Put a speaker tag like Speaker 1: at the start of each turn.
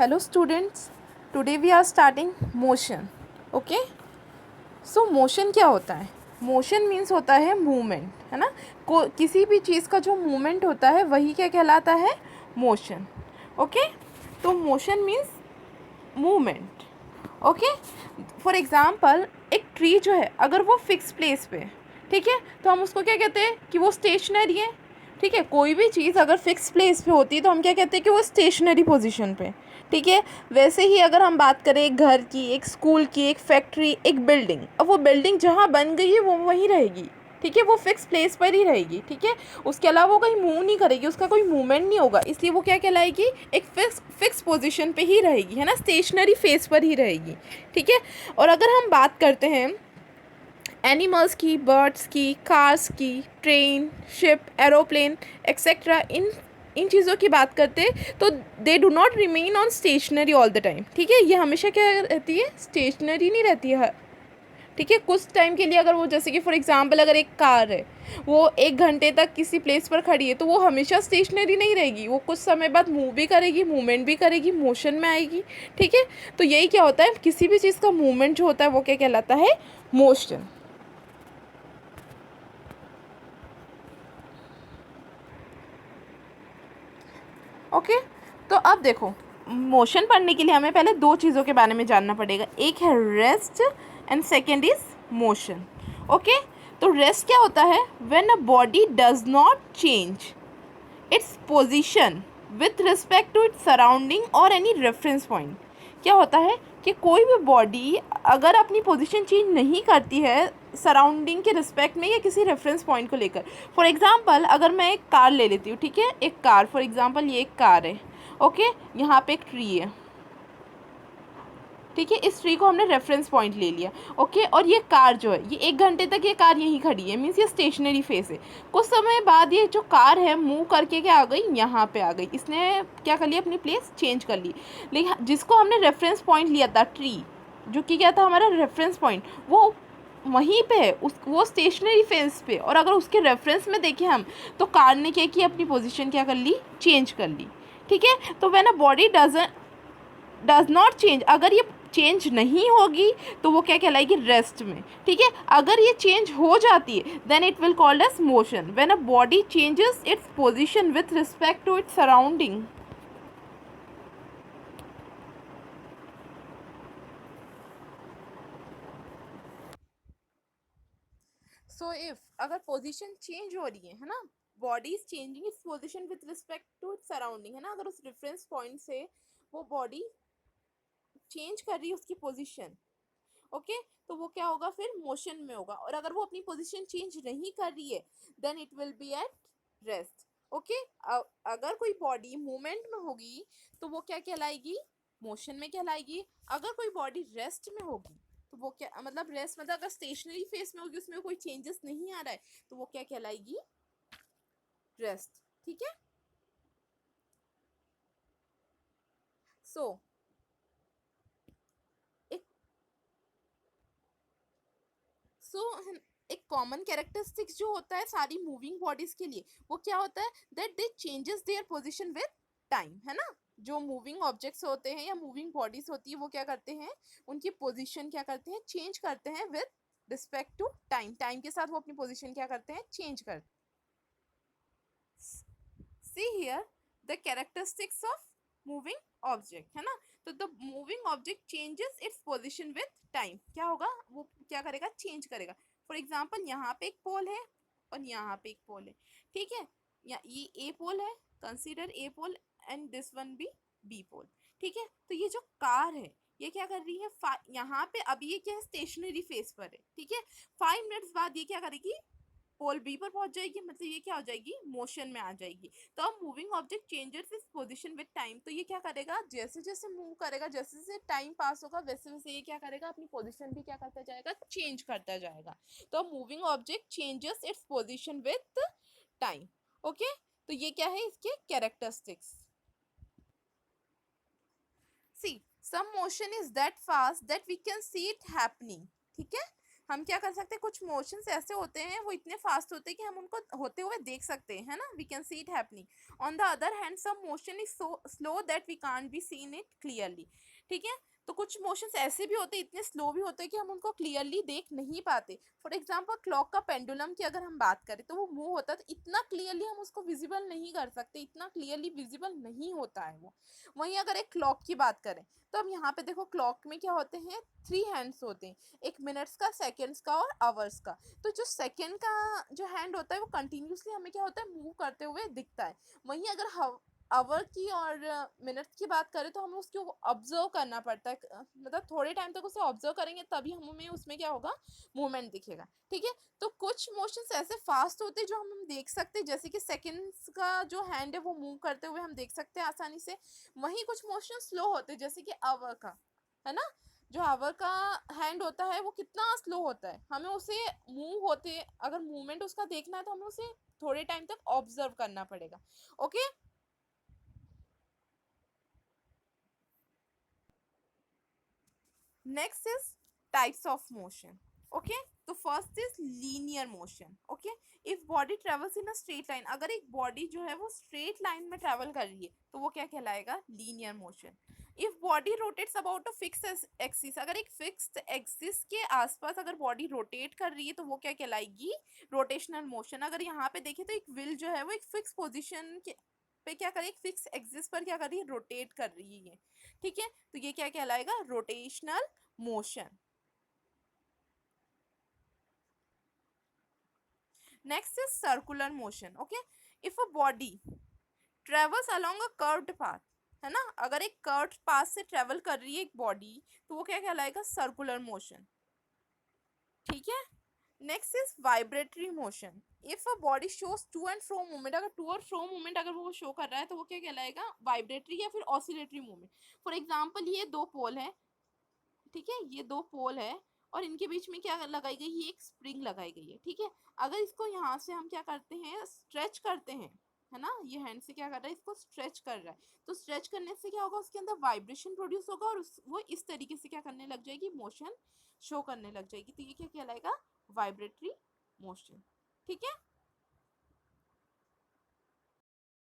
Speaker 1: Hello students, today we are starting motion. Okay? So motion क्या होता है? Motion means होता है मूवमेंट, है ना. किसी भी चीज़ का जो मूवमेंट होता है वही क्या कहलाता है? मोशन. ओके. तो motion means movement. Okay. For example एक ट्री जो है अगर वो फिक्स प्लेस पे है, ठीक है, तो हम उसको क्या कहते हैं कि वो स्टेशनरी है. ठीक है, कोई भी चीज़ अगर फिक्स प्लेस पे होती है तो हम क्या कहते हैं कि वो स्टेशनरी पोजीशन पे. ठीक है. वैसे ही अगर हम बात करें एक घर की, एक स्कूल की, एक फैक्ट्री, एक बिल्डिंग, अब वो बिल्डिंग जहाँ बन गई है वो वहीं रहेगी. ठीक है, वो फिक्स प्लेस पर ही रहेगी. ठीक है, उसके अलावा वो कहीं मूव नहीं करेगी, उसका कोई मूवमेंट नहीं होगा, इसलिए वो क्या कहलाएगी? एक फिक्स पोजीशन पे ही रहेगी, है ना, स्टेशनरी फेस पर ही रहेगी. ठीक है. और अगर हम बात करते हैं एनिमल्स की, बर्ड्स की, कार्स की, ट्रेन, शिप, एरोप्लेन एक्सेट्रा, इन चीज़ों की बात करते हैं तो they do not remain on stationary all the time. ठीक है, ये हमेशा क्या रहती है? स्टेशनरी नहीं रहती है. ठीक है, कुछ टाइम के लिए अगर वो, जैसे कि फॉर एग्जांपल अगर एक कार है वो 1 घंटे तक किसी प्लेस पर खड़ी है तो वो हमेशा स्टेशनरी नहीं रहेगी, वो कुछ समय बाद मूव भी करेगी, मूवमेंट भी करेगी, मोशन में आएगी. ठीक है, तो यही क्या होता है, किसी भी चीज़ का मूवमेंट जो होता है वो क्या कहलाता है? मोशन. ओके. तो अब देखो, मोशन पढ़ने के लिए हमें पहले दो चीज़ों के बारे में जानना पड़ेगा. एक है rest and second is motion. Okay. तो रेस्ट क्या होता है? When a body does not change its position with respect to its surrounding और एनी रेफरेंस पॉइंट. क्या होता है कि कोई भी बॉडी अगर अपनी पोजीशन चेंज नहीं करती है सराउंडिंग के रिस्पेक्ट में या किसी रेफरेंस पॉइंट को लेकर. फॉर एग्जांपल अगर मैं एक कार ले लेती हूँ, ठीक है, एक कार, फॉर एग्जांपल ये एक कार है. ओके. यहाँ पे एक ट्री है. ठीक है, इस ट्री को हमने रेफरेंस पॉइंट ले लिया. ओके. और ये कार जो है, ये 1 घंटे तक ये कार यहीं खड़ी है, मीन्स ये स्टेशनरी फेस है. कुछ समय बाद ये जो कार है मूव करके क्या आ गई? यहाँ पे आ गई. इसने क्या कर लिया? अपनी प्लेस चेंज कर ली. लेकिन जिसको हमने रेफरेंस पॉइंट लिया था, ट्री, जो कि क्या था हमारा रेफरेंस पॉइंट, वो वहीं पे है, उस वो स्टेशनरी फेस पे. और अगर उसके रेफरेंस में देखें हम तो कार ने क्या किया? अपनी पोजीशन क्या कर ली? चेंज कर ली. ठीक है. तो when a body does not change, अगर ये चेंज नहीं होगी तो वो क्या कहलाएगी? रेस्ट में. ठीक है. अगर ये चेंज हो जाती है then it will called as motion. When a body changes its position with respect to its surrounding. So if अगर पोजीशन चेंज हो रही है ना, body is changing its position with respect to its surrounding, है ना, अगर उस reference point से वो बॉडी चेंज कर रही है उसकी पोजीशन. ओके. तो वो क्या होगा? फिर मोशन में होगा. और अगर वो अपनी पोजीशन चेंज नहीं कर रही है then it will be at rest. Okay. अगर कोई बॉडी मूवमेंट में होगी तो वो क्या कहलाएगी? मोशन में कहलाएगी. अगर कोई बॉडी रेस्ट में होगी तो वो क्या मतलब? रेस्ट मतलब अगर स्टेशनरी फेस में होगी, उसमें कोई चेंजेस नहीं आ रहा है, तो वो क्या कहलाएगी? रेस्ट. ठीक है. सो एक सो एक कॉमन कैरेक्टरिस्टिक्स जो होता है सारी मूविंग बॉडीज के लिए, वो क्या होता है? That they changes their position with time, है ना. जो मूविंग ऑब्जेक्ट्स होते हैं या मूविंग बॉडीज होती है वो क्या करते हैं? उनकी पोजीशन क्या करते हैं? चेंज करते हैं with respect to time. Time के साथ वो अपनी पोजीशन क्या करते हैं? चेंज करते. See here the characteristics of moving object, है ना. तो the moving object changes its position with time. क्या होगा? वो क्या करेगा? चेंज करेगा. फॉर एग्जाम्पल यहाँ पे एक पोल है और यहाँ पे एक पोल है. ठीक है. ये ए पोल है, consider a pole, and this one be B pole. ठीक है. तो ये जो कार है ये क्या कर रही है? यहाँ पे अभी ये क्या है? स्टेशनरी फेस पर है. ठीक है. 5 मिनट्स बाद ये क्या करेगी? पोल बी पर पहुंच जाएगी, मतलब ये क्या हो जाएगी? मोशन में आ जाएगी. तो अब मूविंग ऑब्जेक्ट चेंजेस इस पोजीशन विद टाइम. तो ये क्या करेगा? जैसे जैसे मूव करेगा, जैसे जैसे टाइम पास होगा वैसे वैसे ये क्या करेगा? अपनी पोजीशन भी क्या करता जाएगा? चेंज करता जाएगा. तो moving object changes its position with time. Okay. तो ये क्या है? इसके characteristics. See, some motion is that fast that we can see it happening. ठीक है. हम क्या कर सकते हैं, कुछ मोशंस ऐसे होते हैं वो इतने फास्ट होते हैं कि हम उनको होते हुए देख सकते हैं, है ना, we can see it happening. On the other hand some motion is so slow that we can't be seen it clearly. ठीक है, तो कुछ मोशंस ऐसे भी होते हैं, इतने स्लो भी होते हैं कि हम उनको क्लियरली देख नहीं पाते। फॉर एग्जाम्पल क्लॉक का पेंडुलम की अगर हम बात करें तो वो मूव होता है तो इतना क्लियरली हम उसको विजिबल नहीं कर सकते, इतना क्लियरली विजिबल नहीं होता है वो। वहीं अगर एक क्लॉक की बात करें तो अब यहाँ पे देखो क्लॉक में क्या होते हैं, 3 हैंड्स होते हैं, एक मिनट्स का, सेकेंड्स का और आवर्स का। तो जो सेकेंड का जो हैंड होता है वो कंटिन्यूसली हमें क्या होता है, मूव करते हुए दिखता है। वहीं अगर आवर की और मिनट्स की बात करें तो हमें उसको ऑब्जर्व करना पड़ता है, मतलब थोड़े टाइम तक उसे ऑब्जर्व करेंगे तभी हमें उसमें क्या होगा, मूवमेंट दिखेगा। ठीक है, तो कुछ मोशंस ऐसे फास्ट होते हैं जो हम देख सकते हैं, जैसे कि सेकंड्स का जो हैंड है वो मूव करते हुए हम देख सकते हैं आसानी से। वहीं कुछ मोशन स्लो होते हैं, जैसे कि आवर का, है ना, जो आवर का हैंड होता है वो कितना स्लो होता है, हमें उसे मूव होते, अगर मूवमेंट उसका देखना है तो हमें उसे थोड़े टाइम तक ऑब्जर्व करना पड़ेगा। Okay, next is types of motion. Okay, तो first is linear motion. Okay, if body travels in a straight line, अगर एक बॉडी जो है वो स्ट्रेट लाइन में ट्रेवल कर रही है तो वो क्या कहलाएगा, linear motion. If body rotates about a fix axis, अगर एक फिक्स्ड एक्सिस के आसपास अगर बॉडी रोटेट कर रही है तो वो क्या कहलाएगी, रोटेशनल मोशन। अगर यहाँ पे देखें तो एक व्हील जो है वो एक फिक्स पोजिशन के पे क्या कर रही है, एक फिक्स एक्सिस पर क्या कर रही है, रोटेट कर रही है। ठीक है, तो ये क्या कहलाएगा, rotational motion. Next is circular motion. Okay, if a body travels along a curved path, है ना, अगर एक कर्व्ड पाथ से ट्रेवल कर रही है एक बॉडी तो वो क्या कहलाएगा, सर्कुलर मोशन। ठीक है, next is vibratory motion. If a body shows to and fro movement, अगर टू और फ्रो मूवमेंट अगर वो शो कर रहा है तो वो क्या कहलाएगा, वाइब्रेटरी या फिर ऑसिलेटरी मूवमेंट। फॉर एग्जाम्पल ये दो पोल है, ठीक है, ये दो पोल है और इनके बीच में क्या लगाई गई है, एक स्प्रिंग लगाई गई है। ठीक है, अगर इसको यहाँ से हम क्या करते हैं, स्ट्रेच करते हैं, है ना, ये हैंड से क्या कर रहा है, इसको स्ट्रेच कर रहा है, तो स्ट्रेच करने से क्या होगा, उसके अंदर वाइब्रेशन प्रोड्यूस होगा और वो इस तरीके से क्या करने लग जाएगी, मोशन शो करने लग जाएगी। तो ये क्या कहलाएगा, वाइब्रेटरी मोशन। ठीक है,